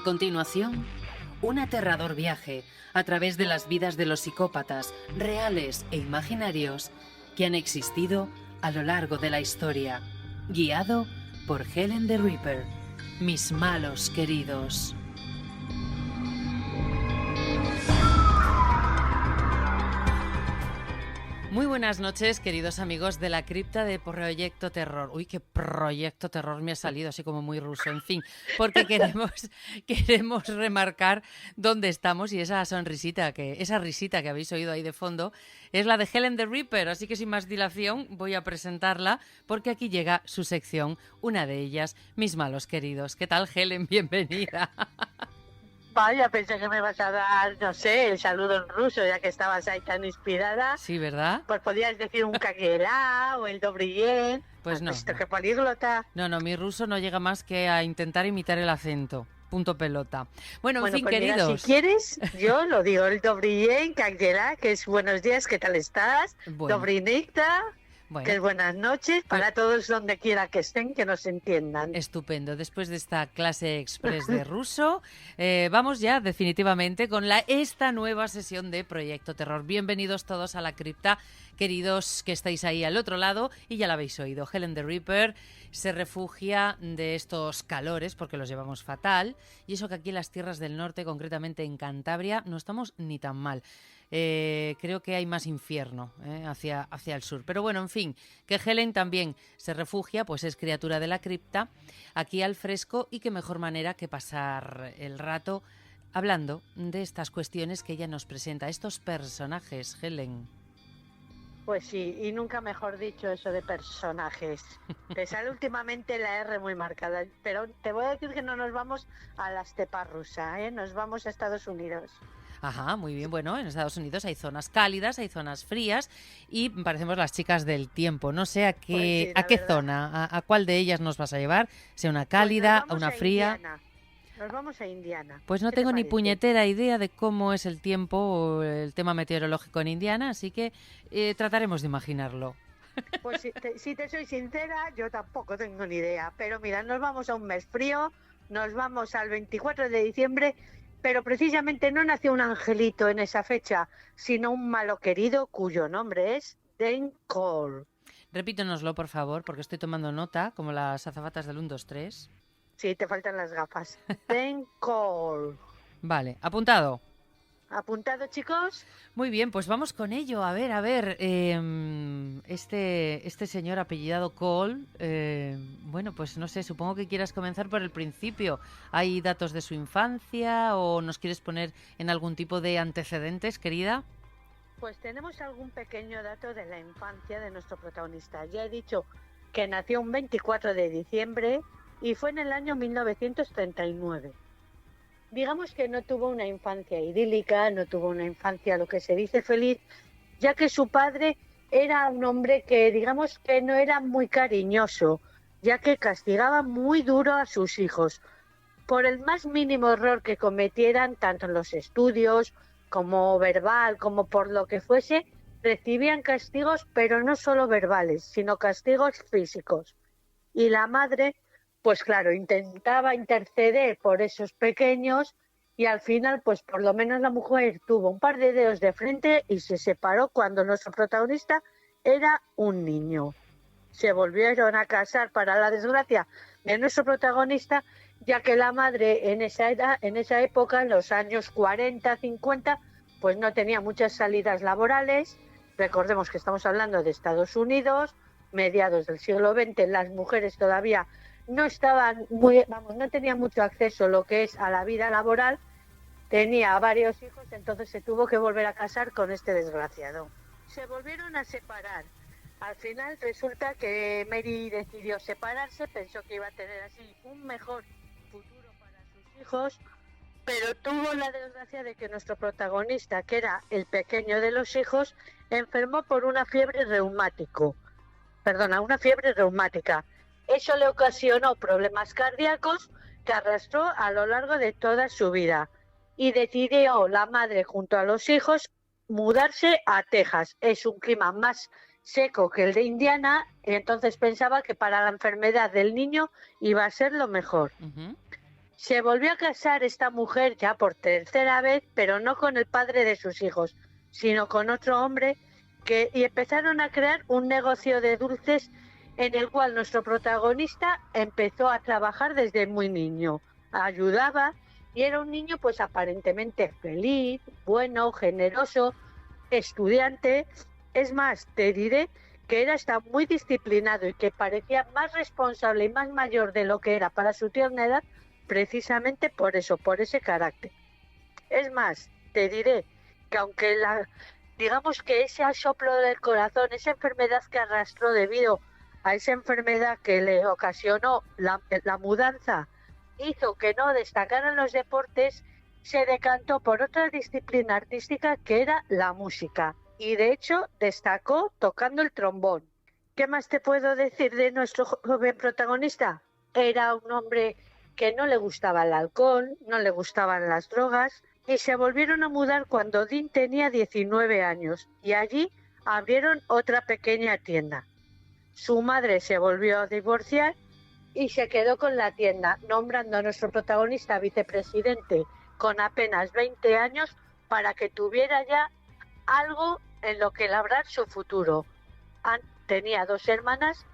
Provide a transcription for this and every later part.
continuación, un aterrador viaje a través de las vidas de los psicópatas reales e imaginarios que han existido a lo largo de la historia, guiado por Helen the Reaper, mis malos queridos. Muy buenas noches, queridos amigos de la cripta de Proyecto Terror. Uy, qué Proyecto Terror me ha salido, así como muy ruso, en fin, porque queremos remarcar dónde estamos y esa risita que habéis oído ahí de fondo es la de Helen the Reaper, así que sin más dilación voy a presentarla porque aquí llega su sección, una de ellas, mis malos queridos. ¿Qué tal, Helen? Bienvenida. Vaya, pensé que me vas a dar, no sé, el saludo en ruso, ya que estabas ahí tan inspirada. Sí, ¿verdad? Pues podías decir un kaguela o el dobrien. Pues no. Visto que políglota. No, mi ruso no llega más que a intentar imitar el acento. Punto pelota. Bueno, en fin, pues queridos. Mira, si quieres, yo lo digo, el dobrien, kaguela, que es buenos días, ¿qué tal estás? Bueno. Dobrinicta. Bueno, que es buenas noches para todos donde quiera que estén, que nos entiendan. Estupendo. Después de esta clase express de ruso, vamos ya definitivamente con esta nueva sesión de Proyecto Terror. Bienvenidos todos a la cripta, queridos que estáis ahí al otro lado, y ya la habéis oído. Helen the Reaper se refugia de estos calores porque los llevamos fatal, y eso que aquí en las tierras del norte, concretamente en Cantabria, no estamos ni tan mal. Creo que hay más infierno hacia el sur. Pero bueno, en fin, que Helen también se refugia, pues es criatura de la cripta, aquí al fresco, y qué mejor manera que pasar el rato hablando de estas cuestiones que ella nos presenta, estos personajes, Helen. Pues sí, y nunca mejor dicho eso de personajes. Te sale últimamente la R muy marcada, pero te voy a decir que no nos vamos a la estepa rusa, nos vamos a Estados Unidos. Ajá, muy bien. Bueno, en Estados Unidos hay zonas cálidas, hay zonas frías y parecemos las chicas del tiempo. No sé a qué zona, a cuál de ellas nos vas a llevar, sea una cálida, pues una fría. Indiana. Nos vamos a Indiana. Pues no tengo ni puñetera idea de cómo es el tiempo o el tema meteorológico en Indiana, así que trataremos de imaginarlo. Pues si te soy sincera, yo tampoco tengo ni idea. Pero mira, nos vamos a un mes frío, nos vamos al 24 de diciembre, pero precisamente no nació un angelito en esa fecha, sino un malo querido cuyo nombre es Dan Cole. Repítonoslo, por favor, porque estoy tomando nota, como las azafatas del 1, 2, 3. Sí, te faltan las gafas. Dan Cole. Vale, apuntado. ¿Apuntado, chicos? Muy bien, pues vamos con ello. A ver, este señor apellidado Cole, bueno, pues no sé, supongo que quieras comenzar por el principio. ¿Hay datos de su infancia o nos quieres poner en algún tipo de antecedentes, querida? Pues tenemos algún pequeño dato de la infancia de nuestro protagonista. Ya he dicho que nació un 24 de diciembre y fue en el año 1939. Digamos que no tuvo una infancia idílica, no tuvo una infancia, lo que se dice, feliz, ya que su padre era un hombre que, digamos, que no era muy cariñoso, ya que castigaba muy duro a sus hijos. Por el más mínimo error que cometieran, tanto en los estudios como verbal, como por lo que fuese, recibían castigos, pero no solo verbales, sino castigos físicos. Y la madre, pues claro, intentaba interceder por esos pequeños y al final, pues por lo menos la mujer tuvo un par de dedos de frente y se separó cuando nuestro protagonista era un niño. Se volvieron a casar para la desgracia de nuestro protagonista, ya que la madre en esa época, en los años 40, 50, pues no tenía muchas salidas laborales. Recordemos que estamos hablando de Estados Unidos, mediados del siglo XX, las mujeres todavía no tenían mucho acceso a lo que es a la vida laboral, tenía varios hijos, entonces se tuvo que volver a casar con este desgraciado. Se volvieron a separar. Al final resulta que Mary decidió separarse, pensó que iba a tener así un mejor futuro para sus hijos, pero tuvo la desgracia de que nuestro protagonista, que era el pequeño de los hijos, enfermó por una fiebre reumática. Eso le ocasionó problemas cardíacos que arrastró a lo largo de toda su vida. Y decidió la madre junto a los hijos mudarse a Texas. Es un clima más seco que el de Indiana, y entonces pensaba que para la enfermedad del niño iba a ser lo mejor. Uh-huh. Se volvió a casar esta mujer ya por tercera vez, pero no con el padre de sus hijos, sino con otro hombre y empezaron a crear un negocio de dulces en el cual nuestro protagonista empezó a trabajar desde muy niño. Ayudaba y era un niño pues aparentemente feliz, bueno, generoso, estudiante. Es más, te diré que era hasta muy disciplinado y que parecía más responsable y más mayor de lo que era para su tierna edad, precisamente por eso, por ese carácter. Es más, te diré que aunque digamos que ese asoplo del corazón, esa enfermedad que arrastró debido a esa enfermedad que le ocasionó la mudanza, hizo que no destacara en los deportes, se decantó por otra disciplina artística que era la música. Y de hecho destacó tocando el trombón. ¿Qué más te puedo decir de nuestro joven protagonista? Era un hombre que no le gustaba el alcohol, no le gustaban las drogas, y se volvieron a mudar cuando Dean tenía 19 años, y allí abrieron otra pequeña tienda. Su madre se volvió a divorciar y se quedó con la tienda, nombrando a nuestro protagonista vicepresidente con apenas 20 años para que tuviera ya algo en lo que labrar su futuro. Tenía 2 hermanas,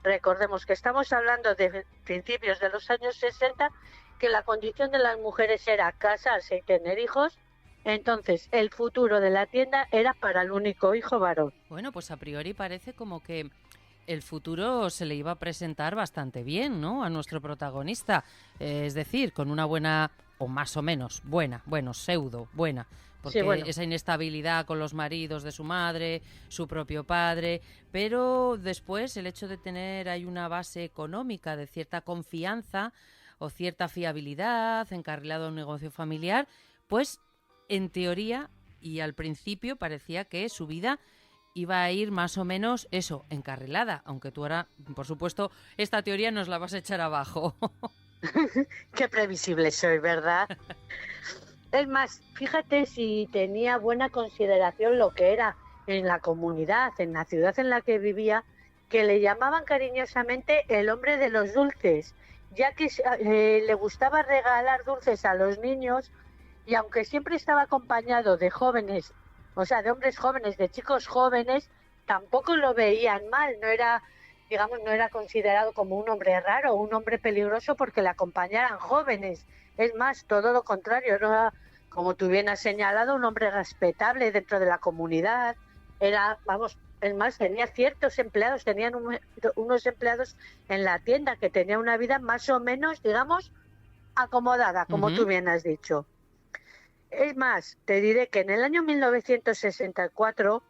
recordemos que estamos hablando de principios de los años 60, que la condición de las mujeres era casarse y tener hijos, entonces el futuro de la tienda era para el único hijo varón. Bueno, pues a priori parece como que el futuro se le iba a presentar bastante bien, ¿no?, a nuestro protagonista. Es decir, con una buena, o más o menos buena, bueno, pseudo buena, porque sí, bueno, esa inestabilidad con los maridos de su madre, su propio padre, pero después el hecho de tener ahí una base económica de cierta confianza o cierta fiabilidad encarrilado a un negocio familiar, pues en teoría y al principio parecía que su vida iba a ir más o menos eso, encarrilada, aunque tú ahora, por supuesto, esta teoría nos la vas a echar abajo. Qué previsible soy, ¿verdad? Es más, fíjate si tenía buena consideración lo que era en la comunidad, en la ciudad en la que vivía, que le llamaban cariñosamente el hombre de los dulces, ya que le gustaba regalar dulces a los niños, y aunque siempre estaba acompañado de jóvenes, o sea, de hombres jóvenes, de chicos jóvenes, tampoco lo veían mal, no era, digamos, no era considerado como un hombre raro o un hombre peligroso porque le acompañaran jóvenes. Es más, todo lo contrario, era, como tú bien has señalado, un hombre respetable dentro de la comunidad. Era, vamos, es más, tenía ciertos empleados, tenían unos empleados en la tienda que tenían una vida más o menos, digamos, acomodada, como tú bien has dicho. Es más, te diré que en el año 1964,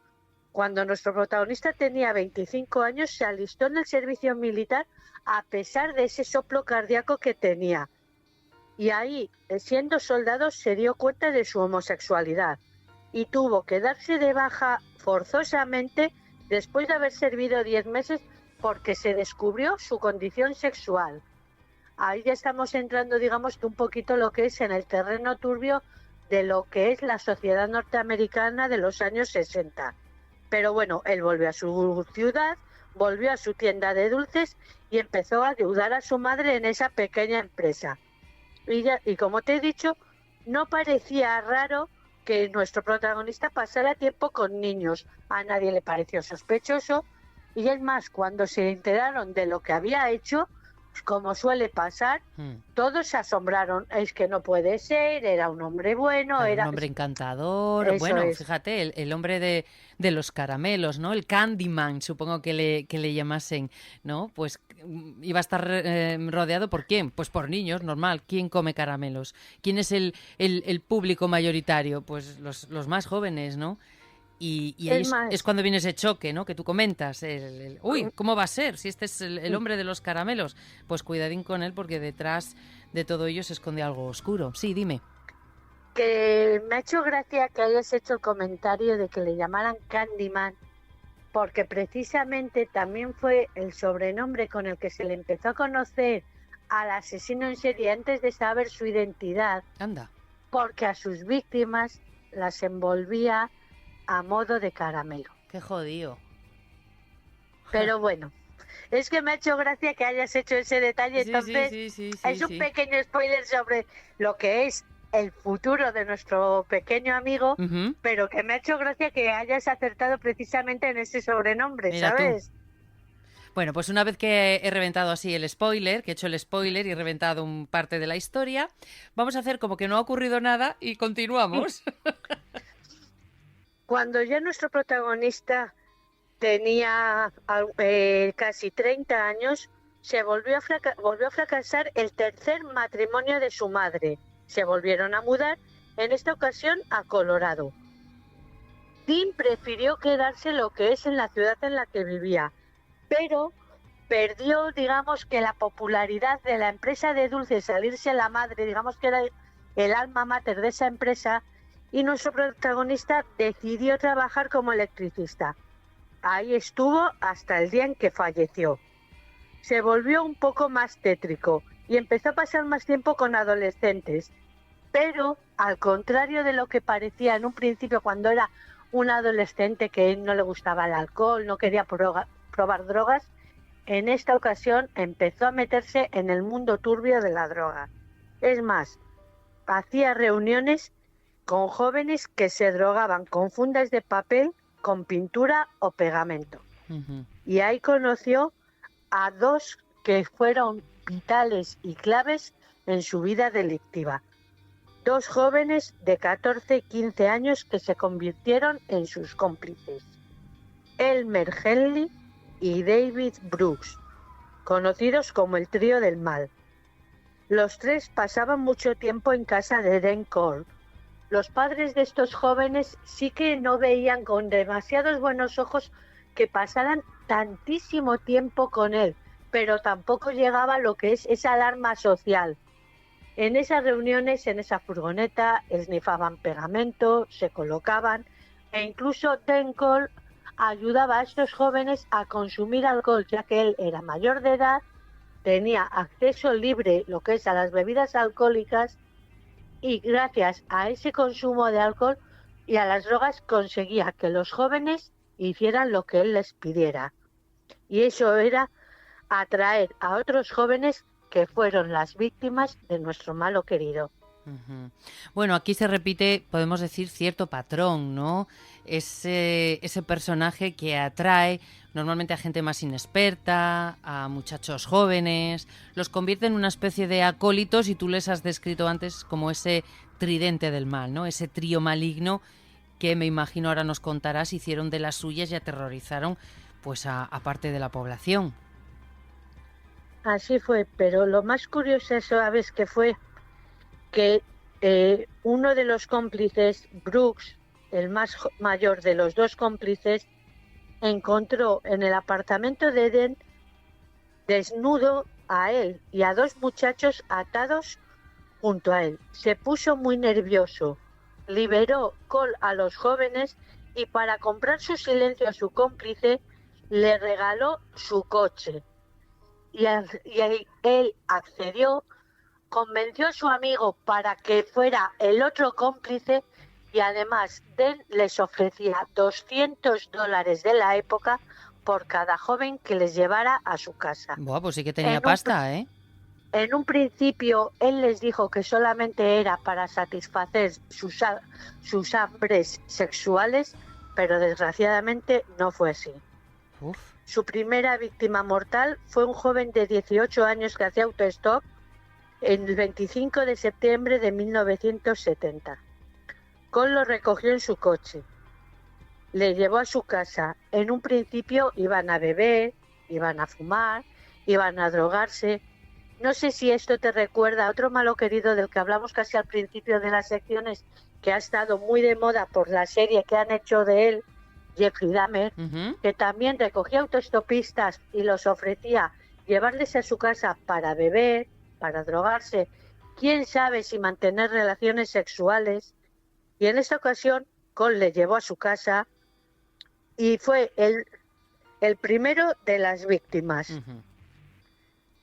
cuando nuestro protagonista tenía 25 años, se alistó en el servicio militar a pesar de ese soplo cardíaco que tenía. Y ahí, siendo soldado, se dio cuenta de su homosexualidad y tuvo que darse de baja forzosamente después de haber servido 10 meses porque se descubrió su condición sexual. Ahí ya estamos entrando, digamos, un poquito lo que es en el terreno turbio de lo que es la sociedad norteamericana de los años 60. Pero bueno, él volvió a su ciudad, volvió a su tienda de dulces y empezó a ayudar a su madre en esa pequeña empresa. Y como te he dicho, no parecía raro que nuestro protagonista pasara tiempo con niños. A nadie le pareció sospechoso. Y es más, cuando se enteraron de lo que había hecho, como suele pasar, todos se asombraron. Es que no puede ser, era un hombre bueno. Era un hombre encantador. Bueno, fíjate, el hombre de los caramelos, ¿no? El Candyman, supongo que le llamasen, ¿no? Pues iba a estar rodeado ¿por quién? Pues por niños, normal. ¿Quién come caramelos? ¿Quién es el público mayoritario? Pues los más jóvenes, ¿no? Y ahí es cuando viene ese choque, ¿no?, que tú comentas. Uy, ¿cómo va a ser si este es el hombre de los caramelos? Pues cuidadín con él porque detrás de todo ello se esconde algo oscuro. Sí, dime. Que me ha hecho gracia que hayas hecho el comentario de que le llamaran Candyman, porque precisamente también fue el sobrenombre con el que se le empezó a conocer al asesino en serie antes de saber su identidad. Anda. Porque a sus víctimas las envolvía a modo de caramelo. Qué jodido. Pero bueno, Es que me ha hecho gracia que hayas hecho ese detalle, Sí, entonces sí, es un pequeño spoiler sobre lo que es el futuro de nuestro pequeño amigo, Ujú. pero que me ha hecho gracia que hayas acertado precisamente en ese sobrenombre, Mira tú. ¿sabes? Bueno, pues una vez que he reventado así el spoiler, que he hecho el spoiler y he reventado un parte de la historia, vamos a hacer como que no ha ocurrido nada y continuamos. Cuando ya nuestro protagonista tenía casi 30 años, volvió a fracasar el tercer matrimonio de su madre. Se volvieron a mudar, en esta ocasión a Colorado. Tim prefirió quedarse lo que es en la ciudad en la que vivía, pero perdió, digamos, que la popularidad de la empresa de dulces al irse la madre, digamos que era el alma mater de esa empresa, y nuestro protagonista decidió trabajar como electricista. Ahí estuvo hasta el día en que falleció. Se volvió un poco más tétrico y empezó a pasar más tiempo con adolescentes, pero al contrario de lo que parecía en un principio cuando era un adolescente que no le gustaba el alcohol, no quería probar drogas, en esta ocasión empezó a meterse en el mundo turbio de la droga. Es más, hacía reuniones con jóvenes que se drogaban con fundas de papel, con pintura o pegamento. Ujú. Y ahí conoció a dos que fueron vitales y claves en su vida delictiva. Dos jóvenes de 14 y 15 años que se convirtieron en sus cómplices. Elmer Henley y David Brooks, conocidos como el trío del mal. Los tres pasaban mucho tiempo en casa de Dan Cole. Los padres de estos jóvenes sí que no veían con demasiados buenos ojos que pasaran tantísimo tiempo con él, pero tampoco llegaba a lo que es esa alarma social. En esas reuniones, en esa furgoneta, esnifaban pegamento, se colocaban, e incluso Dan Cole ayudaba a estos jóvenes a consumir alcohol, ya que él era mayor de edad, tenía acceso libre lo que es a las bebidas alcohólicas, y gracias a ese consumo de alcohol y a las drogas conseguía que los jóvenes hicieran lo que él les pidiera. Y eso era atraer a otros jóvenes que fueron las víctimas de nuestro malo querido. Ujú. Bueno, aquí se repite, podemos decir, cierto patrón, ¿no? Ese personaje que atrae normalmente a gente más inexperta, a muchachos jóvenes, los convierte en una especie de acólitos y tú les has descrito antes como ese tridente del mal, ¿no? Ese trío maligno que me imagino ahora nos contarás, hicieron de las suyas y aterrorizaron pues a parte de la población. Así fue, pero lo más curioso, ¿sabes qué fue? Que uno de los cómplices, Brooks, el más mayor de los dos cómplices, encontró en el apartamento de Eden desnudo a él y a dos muchachos atados junto a él. Se puso muy nervioso, liberó Cole a los jóvenes y para comprar su silencio a su cómplice le regaló su coche. Y él accedió, convenció a su amigo para que fuera el otro cómplice y además Den les ofrecía $200 de la época por cada joven que les llevara a su casa. Buah, pues sí que tenía pasta, ¿eh? En un principio él les dijo que solamente era para satisfacer sus hambres sexuales, pero desgraciadamente no fue así. Uf. Su primera víctima mortal fue un joven de 18 años que hacía autostop el 25 de septiembre de 1970. Cole lo recogió en su coche, le llevó a su casa. En un principio iban a beber, iban a fumar, iban a drogarse. No sé si esto te recuerda a otro malo querido del que hablamos casi al principio de las secciones, que ha estado muy de moda por la serie que han hecho de él, Jeffrey Dahmer, que también recogía autostopistas y los ofrecía llevarles a su casa para beber, para drogarse, quién sabe si mantener relaciones sexuales. Y en esta ocasión Cole le llevó a su casa y fue el primero de las víctimas.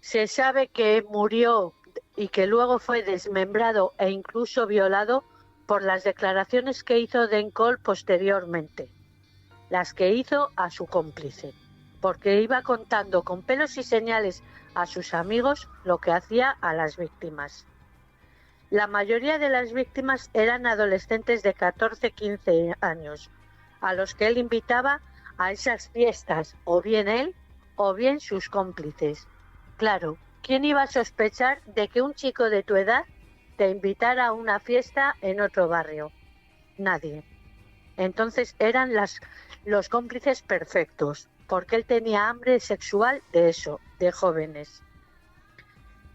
Se sabe que murió y que luego fue desmembrado e incluso violado por las declaraciones que hizo Dan Cole posteriormente, las que hizo a su cómplice. porque iba contando con pelos y señales a sus amigos lo que hacía a las víctimas. La mayoría de las víctimas eran adolescentes de 14-15 años, a los que él invitaba a esas fiestas, o bien él o bien sus cómplices. Claro, ¿quién iba a sospechar de que un chico de tu edad te invitara a una fiesta en otro barrio? Nadie. Entonces eran los cómplices perfectos, porque él tenía hambre sexual de eso, de jóvenes.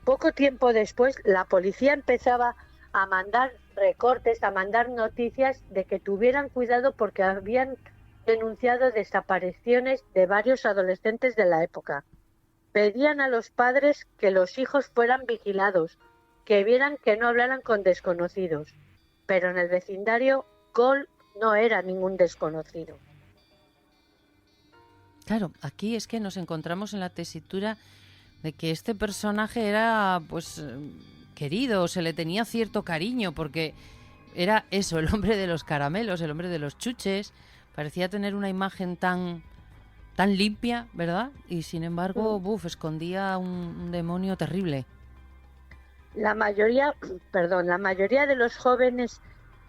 Poco tiempo después, la policía empezaba a mandar recortes, a mandar noticias de que tuvieran cuidado porque habían denunciado desapariciones de varios adolescentes de la época. Pedían a los padres que los hijos fueran vigilados, que vieran que no hablaran con desconocidos. Pero en el vecindario, Cole no era ningún desconocido. Claro, aquí es que nos encontramos en la tesitura de que este personaje era, pues, querido, se le tenía cierto cariño, porque era eso, el hombre de los caramelos, el hombre de los chuches, parecía tener una imagen tan limpia, ¿verdad? Y sin embargo, escondía un demonio terrible. La mayoría de los jóvenes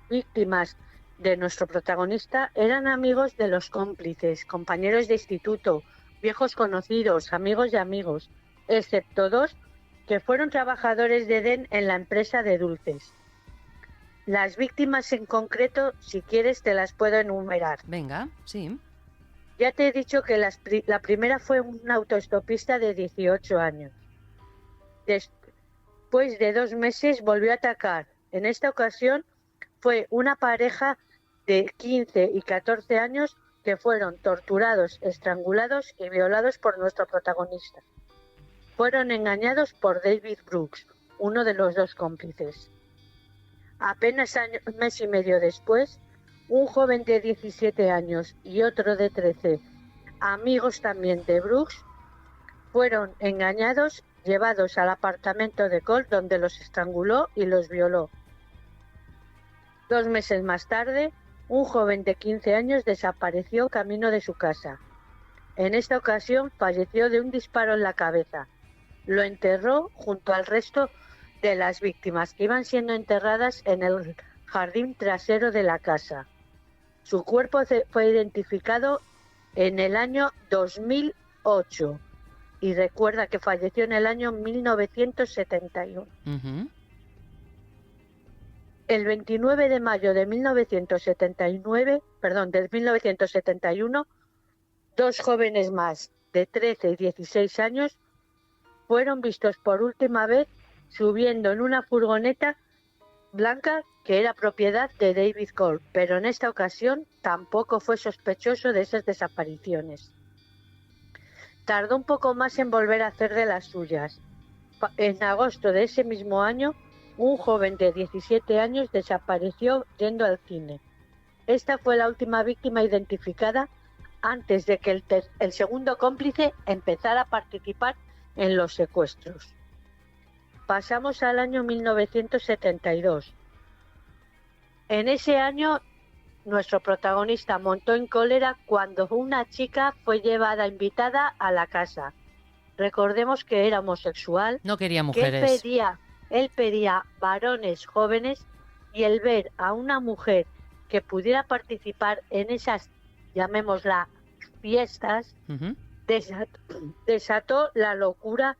víctimas de nuestro protagonista eran amigos de los cómplices, compañeros de instituto, viejos conocidos, amigos de amigos, excepto 2 que fueron trabajadores de Edén en la empresa de dulces. Las víctimas en concreto, si quieres, te las puedo enumerar. Venga, sí. Ya te he dicho que la primera fue un autoestopista de 18 años. Después de 2 meses volvió a atacar. En esta ocasión fue una pareja de 15 y 14 años que fueron torturados, estrangulados y violados por nuestro protagonista. Fueron engañados por David Brooks, uno de los 2 cómplices. Apenas mes y medio después, un joven de 17 años y otro de 13, amigos también de Brooks, fueron engañados, llevados al apartamento de Cole, donde los estranguló y los violó. 2 meses más tarde, un joven de 15 años desapareció camino de su casa. En esta ocasión falleció de un disparo en la cabeza. Lo enterró junto al resto de las víctimas que iban siendo enterradas en el jardín trasero de la casa. Su cuerpo fue identificado en el año 2008 y recuerda que falleció en el año 1971. Uh-huh. El 29 de mayo de 1971, 2 jóvenes más de 13 y 16 años fueron vistos por última vez subiendo en una furgoneta blanca que era propiedad de David Cole, pero en esta ocasión tampoco fue sospechoso de esas desapariciones. Tardó un poco más en volver a hacer de las suyas. En agosto de ese mismo año, un joven de 17 años desapareció yendo al cine. Esta fue la última víctima identificada antes de que el segundo cómplice empezara a participar en los secuestros. Pasamos al año 1972. En ese año, nuestro protagonista montó en cólera cuando una chica fue invitada a la casa. Recordemos que era homosexual. No quería mujeres. Él pedía varones jóvenes, y el ver a una mujer que pudiera participar en esas, llamémosla, fiestas, Uh-huh. desató la locura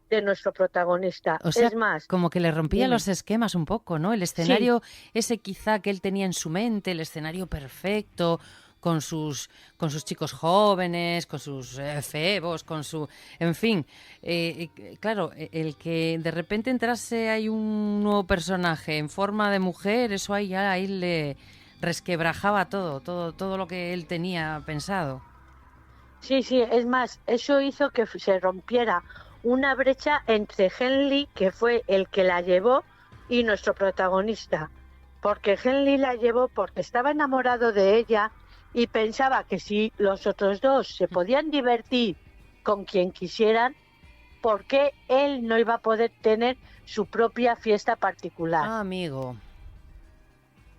de nuestro protagonista. O sea, es más, como que le rompía dime. los esquemas un poco, ¿no? El escenario ese quizá que él tenía en su mente, el escenario perfecto, con sus chicos jóvenes, con sus efebos, con su... En fin, claro, el que de repente entrase hay un nuevo personaje en forma de mujer, eso ahí le resquebrajaba todo lo que él tenía pensado. Sí, es más, eso hizo que se rompiera una brecha entre Henley, que fue el que la llevó, y nuestro protagonista. Porque Henley la llevó porque estaba enamorado de ella y pensaba que si los otros 2 se podían divertir con quien quisieran, ¿por qué él no iba a poder tener su propia fiesta particular? Ah, amigo.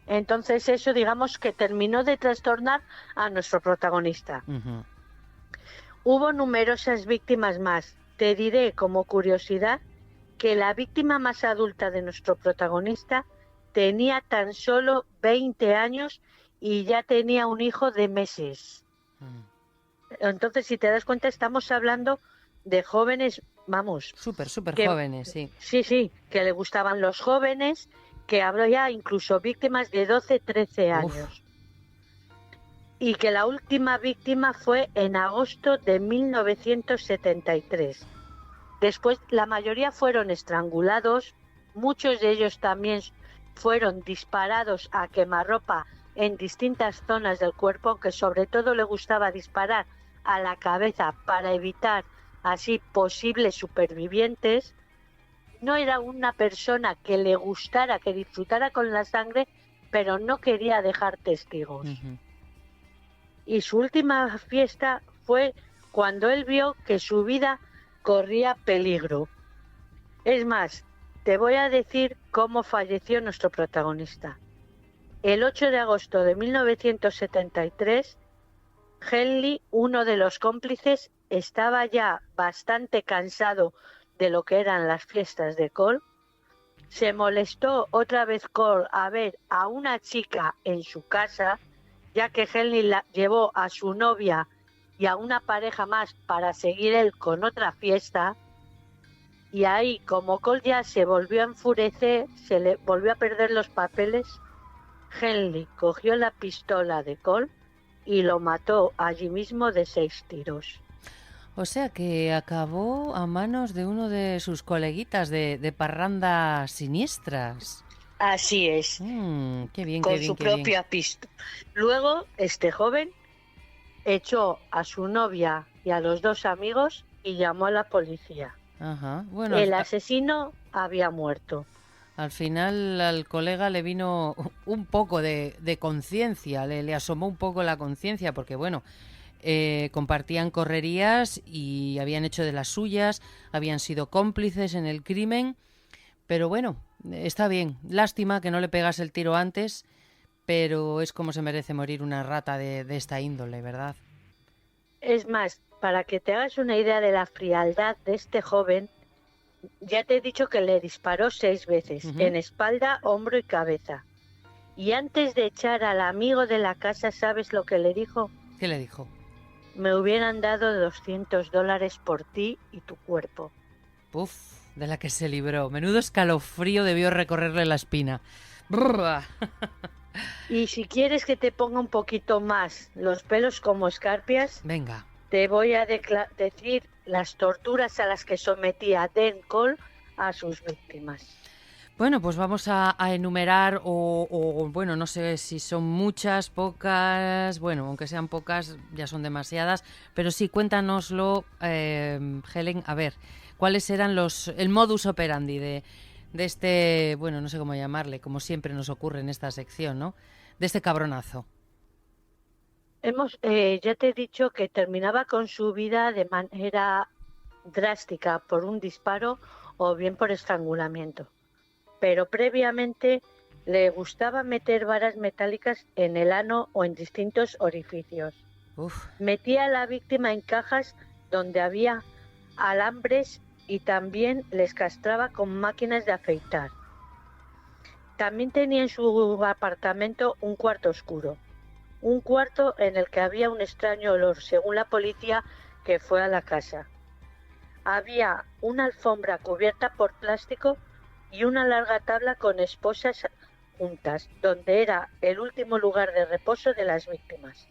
Entonces eso, digamos, que terminó de trastornar a nuestro protagonista. Uh-huh. Hubo numerosas víctimas más. Te diré como curiosidad que la víctima más adulta de nuestro protagonista tenía tan solo 20 años y ya tenía un hijo de meses. Entonces, si te das cuenta, estamos hablando de jóvenes, vamos, Súper que jóvenes, sí. sí, que le gustaban los jóvenes, que había incluso víctimas de 12, 13 Uf. años. Y que la última víctima fue en agosto de 1973. Después, la mayoría fueron estrangulados, muchos de ellos también fueron disparados a quemarropa en distintas zonas del cuerpo, aunque sobre todo le gustaba disparar a la cabeza para evitar así posibles supervivientes. No era una persona que le gustara, que disfrutara con la sangre, pero no quería dejar testigos. Y su última fiesta fue cuando él vio que su vida corría peligro. Es más, te voy a decir cómo falleció nuestro protagonista. El 8 de agosto de 1973, Henley, uno de los cómplices, estaba ya bastante cansado de lo que eran las fiestas de Cole. Se molestó otra vez Cole a ver a una chica en su casa, ya que Henley llevó a su novia y a una pareja más para seguir él con otra fiesta. Y ahí, como Cole ya se volvió a enfurecer, se le volvió a perder los papeles, Henley cogió la pistola de Cole y lo mató allí mismo de 6 tiros. O sea que acabó a manos de uno de sus coleguitas de parrandas siniestras. Así es. Qué bien, con qué bien, su qué propia bien. pistola. Luego, este joven echó a su novia y a los 2 amigos y llamó a la policía. Ajá. Bueno, El asesino había muerto. Al final al colega le vino un poco de conciencia, le asomó un poco la conciencia, porque bueno, compartían correrías y habían hecho de las suyas, habían sido cómplices en el crimen, pero bueno, está bien. Lástima que no le pegas el tiro antes, pero es como se merece morir una rata de esta índole, ¿verdad? Es más, para que te hagas una idea de la frialdad de este joven, ya te he dicho que le disparó 6 veces, en espalda, hombro y cabeza. Y antes de echar al amigo de la casa, ¿sabes lo que le dijo? ¿Qué le dijo? Me hubieran dado $200 por ti y tu cuerpo. Uf, de la que se libró. Menudo escalofrío debió recorrerle la espina. Y si quieres que te ponga un poquito más los pelos como escarpias, venga, te voy a decir las torturas a las que sometía Dan Cole a sus víctimas. Bueno, pues vamos a enumerar o bueno, no sé si son muchas, pocas, bueno, aunque sean pocas ya son demasiadas, pero sí, cuéntanoslo, Helen, a ver, ¿cuáles eran el modus operandi de este, bueno, no sé cómo llamarle, como siempre nos ocurre en esta sección, ¿no? De este cabronazo. Ya te he dicho que terminaba con su vida de manera drástica por un disparo o bien por estrangulamiento. Pero previamente le gustaba meter varas metálicas en el ano o en distintos orificios. Uf. Metía a la víctima en cajas donde había alambres y también les castraba con máquinas de afeitar. También tenía en su apartamento un cuarto oscuro, un cuarto en el que había un extraño olor, según la policía que fue a la casa. Había una alfombra cubierta por plástico y una larga tabla con esposas juntas, donde era el último lugar de reposo de las víctimas.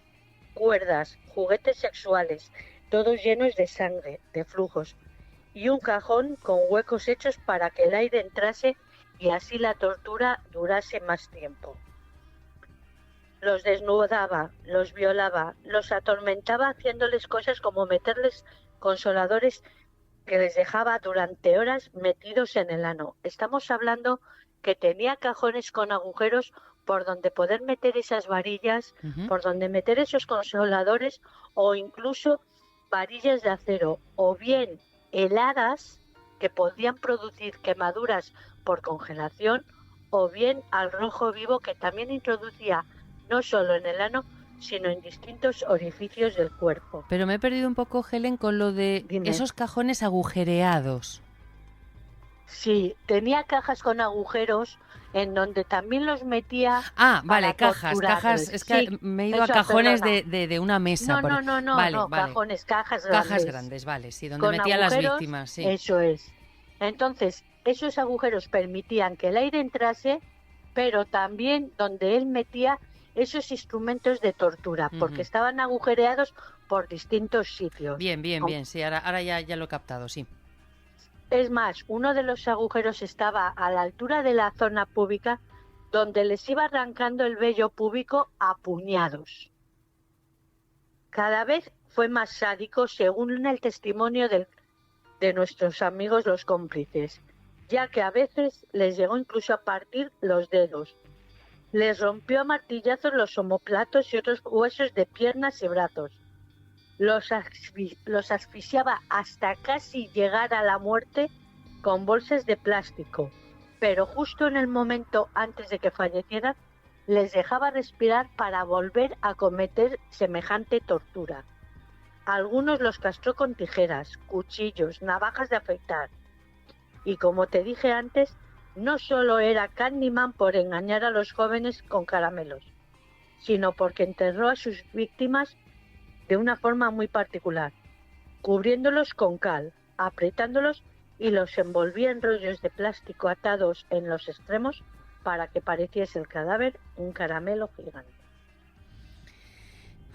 Cuerdas, juguetes sexuales, todos llenos de sangre, de flujos, y un cajón con huecos hechos para que el aire entrase y así la tortura durase más tiempo. Los desnudaba, los violaba, los atormentaba haciéndoles cosas como meterles consoladores que les dejaba durante horas metidos en el ano. Estamos hablando que tenía cajones con agujeros por donde poder meter esas varillas, por donde meter esos consoladores o incluso varillas de acero o bien heladas que podían producir quemaduras por congelación o bien al rojo vivo que también introducía no solo en el ano sino en distintos orificios del cuerpo. Pero me he perdido un poco, Helen, con lo de Dime. esos cajones agujereados. Sí, tenía cajas con agujeros en donde también los metía. Ah, vale, para cajas. torturarles. Es que Sí, me he ido a eso, cajones perdona. de una mesa. No, Vale, no, vale. cajones, cajas Cajas grandes. grandes, vale, sí, donde Con metía a las agujeros, víctimas, sí. eso es. Entonces, esos agujeros permitían que el aire entrase, pero también donde él metía esos instrumentos de tortura, porque estaban agujereados por distintos sitios. Bien, sí, ahora ya lo he captado, sí. Es más, uno de los agujeros estaba a la altura de la zona púbica, donde les iba arrancando el vello púbico a puñados. Cada vez fue más sádico, según el testimonio de nuestros amigos los cómplices, ya que a veces les llegó incluso a partir los dedos. Les rompió a martillazos los omoplatos y otros huesos de piernas y brazos. Los asfixiaba hasta casi llegar a la muerte con bolsas de plástico, pero justo en el momento antes de que fallecieran, les dejaba respirar para volver a cometer semejante tortura. Algunos los castró con tijeras, cuchillos, navajas de afeitar. Y como te dije antes, no solo era Candyman por engañar a los jóvenes con caramelos, sino porque enterró a sus víctimas de una forma muy particular, cubriéndolos con cal, apretándolos y los envolvía en rollos de plástico atados en los extremos para que pareciese el cadáver un caramelo gigante.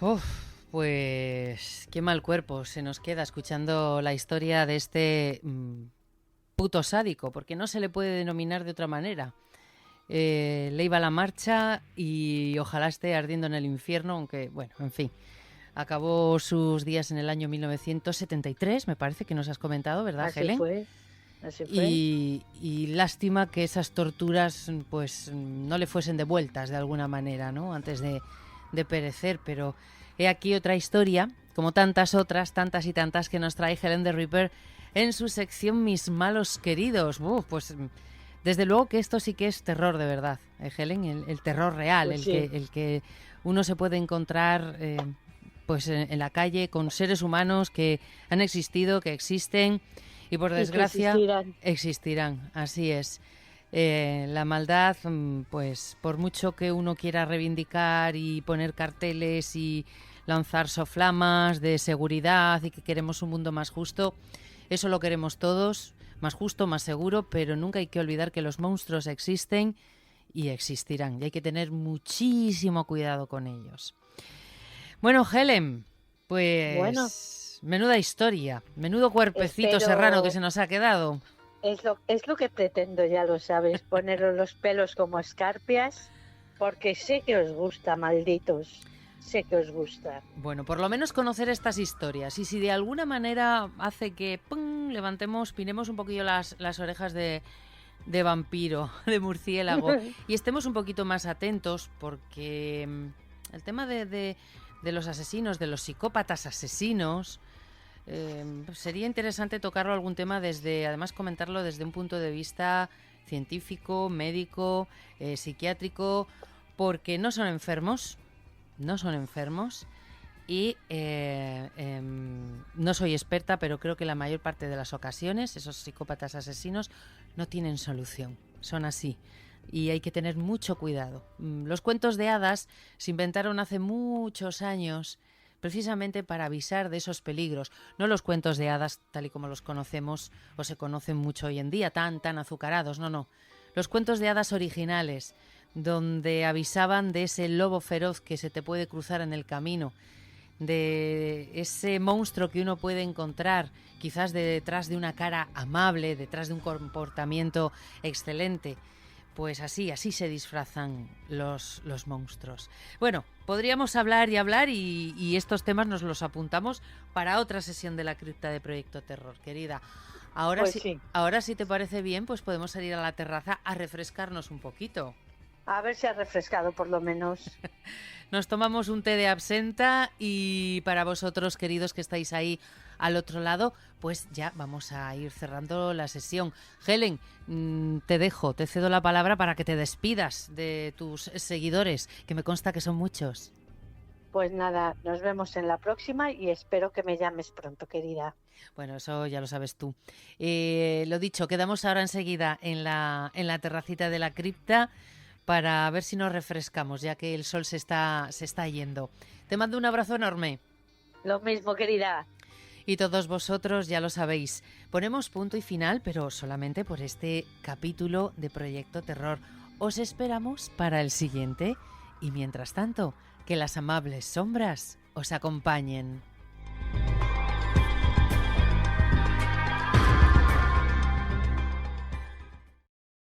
Uf, pues qué mal cuerpo se nos queda escuchando la historia de este puto sádico, porque no se le puede denominar de otra manera. Le iba a la marcha y ojalá esté ardiendo en el infierno, aunque, bueno, en fin. Acabó sus días en el año 1973, me parece que nos has comentado, ¿verdad, Así Helen? Así fue. Y lástima que esas torturas pues no le fuesen devueltas de alguna manera, ¿no? Antes de perecer, pero he aquí otra historia, como tantas otras, tantas y tantas que nos trae Helen the Ripper en su sección Mis malos queridos. Pues desde luego que esto sí que es terror de verdad, Helen, el terror real, Pues el que uno se puede encontrar pues en la calle con seres humanos que han existido, que existen y por desgracia existirán, así es. La maldad, pues por mucho que uno quiera reivindicar y poner carteles y lanzar soflamas de seguridad y que queremos un mundo más justo, eso lo queremos todos, más justo, más seguro, pero nunca hay que olvidar que los monstruos existen y existirán y hay que tener muchísimo cuidado con ellos. Bueno, Helen, pues menuda historia, menudo cuerpecito serrano que se nos ha quedado. Es lo que pretendo, ya lo sabes, poneros los pelos como escarpias, porque sé que os gusta, malditos, sé que os gusta. Bueno, por lo menos conocer estas historias, y si de alguna manera hace que levantemos, pinemos un poquillo las orejas de vampiro, de murciélago, y estemos un poquito más atentos, porque el tema de los asesinos, de los psicópatas asesinos, sería interesante tocarlo algún tema además comentarlo desde un punto de vista científico, médico, psiquiátrico, porque no son enfermos y no soy experta, pero creo que la mayor parte de las ocasiones esos psicópatas asesinos no tienen solución, son así. Y hay que tener mucho cuidado. Los cuentos de hadas se inventaron hace muchos años precisamente para avisar de esos peligros. No los cuentos de hadas tal y como los conocemos o se conocen mucho hoy en día, tan azucarados, no. Los cuentos de hadas originales, donde avisaban de ese lobo feroz que se te puede cruzar en el camino, de ese monstruo que uno puede encontrar quizás detrás de una cara amable, detrás de un comportamiento excelente. Pues así se disfrazan los monstruos. Bueno, podríamos hablar y estos temas nos los apuntamos para otra sesión de la cripta de Proyecto Terror, querida. Ahora pues sí, ahora si te parece bien, pues podemos salir a la terraza a refrescarnos un poquito. A ver si ha refrescado por lo menos. Nos tomamos un té de absenta y para vosotros, queridos que estáis ahí al otro lado, pues ya vamos a ir cerrando la sesión. Helen, te cedo la palabra para que te despidas de tus seguidores, que me consta que son muchos. Pues nada, nos vemos en la próxima y espero que me llames pronto, querida. Bueno, eso ya lo sabes tú. Lo dicho, quedamos ahora enseguida en la terracita de la cripta para ver si nos refrescamos, ya que el sol se está yendo. Te mando un abrazo enorme. Lo mismo, querida. Y todos vosotros ya lo sabéis, ponemos punto y final, pero solamente por este capítulo de Proyecto Terror. Os esperamos para el siguiente y mientras tanto, que las amables sombras os acompañen.